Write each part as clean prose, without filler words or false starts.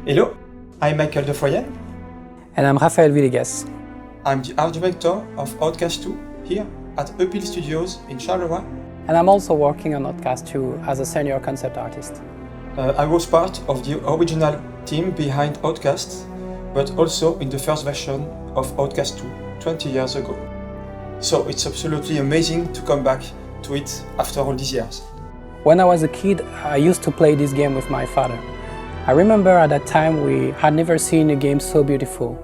Hello, I'm Michaël Defroyennes. And I'm Raphaël Villegas. I'm the art director of Outcast 2 here at Uphill Studios in Charleroi. And I'm also working on Outcast 2 as a senior concept artist. I was part of the original team behind Outcast, but also in the first version of Outcast 2 20 years ago. So it's absolutely amazing to come back to it after all these years. When I was a kid, I used to play this game with my father. I remember at that time we had never seen a game so beautiful.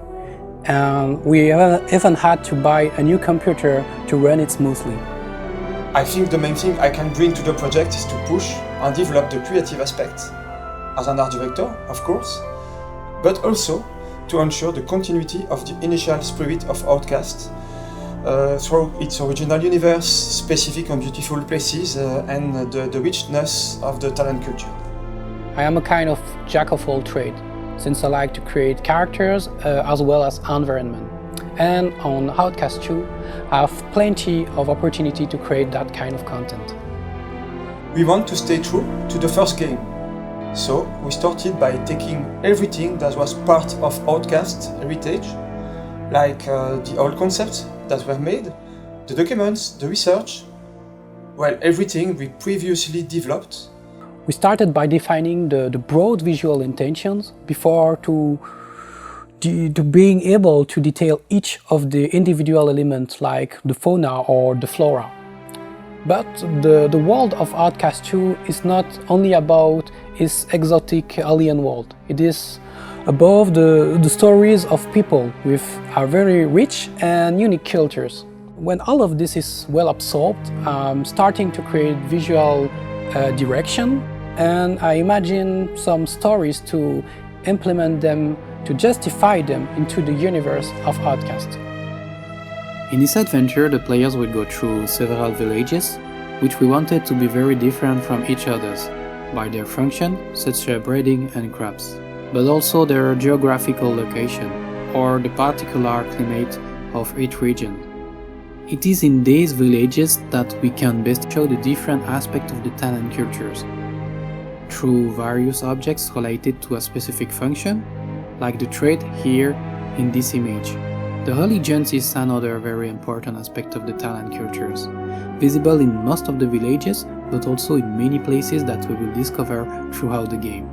And we even had to buy a new computer to run it smoothly. I think the main thing I can bring to the project is to push and develop the creative aspect as an art director, of course, but also to ensure the continuity of the initial spirit of Outcast through its original universe, specific and beautiful places, and the richness of the talent culture. I am a kind of jack of all trades, since I like to create characters as well as environment. And on Outcast 2, I have plenty of opportunity to create that kind of content. We want to stay true to the first game. So we started by taking everything that was part of Outcast heritage, like the old concepts that were made, the documents, the research, well, everything we previously developed. We started by defining the broad visual intentions before to being able to detail each of the individual elements like the fauna or the flora. But the world of Outcast 2 is not only about its exotic alien world. It is above the stories of people with a very rich and unique cultures. When all of this is well absorbed, I'm starting to create visual direction, and I imagine some stories to implement them, to justify them into the universe of Outcast. In this adventure, the players will go through several villages, which we wanted to be very different from each other's, by their function, such as breeding and crops, but also their geographical location, or the particular climate of each region. It is in these villages that we can best show the different aspects of the talent cultures, through various objects related to a specific function, like the trait here in this image. The allegiance is another very important aspect of the talent cultures, visible in most of the villages, but also in many places that we will discover throughout the game.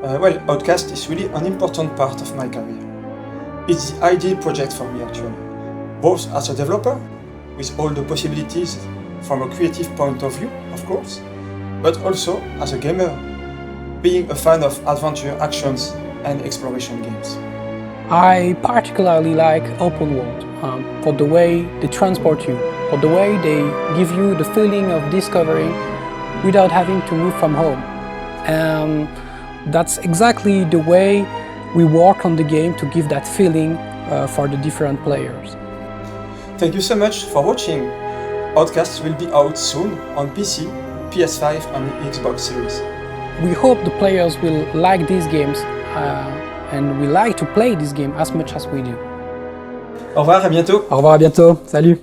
Well, Outcast is really an important part of my career. It's the ideal project for me actually, both as a developer, with all the possibilities from a creative point of view, of course, but also as a gamer, being a fan of adventure actions and exploration games. I particularly like open world for the way they transport you, for the way they give you the feeling of discovering without having to move from home. And that's exactly the way we work on the game to give that feeling for the different players. Thank you so much for watching. Outcast will be out soon on PC, PS5 and Xbox Series. We hope the players will like these games and we like to play this game as much as we do. Au revoir, à bientôt. Au revoir, à bientôt. Salut.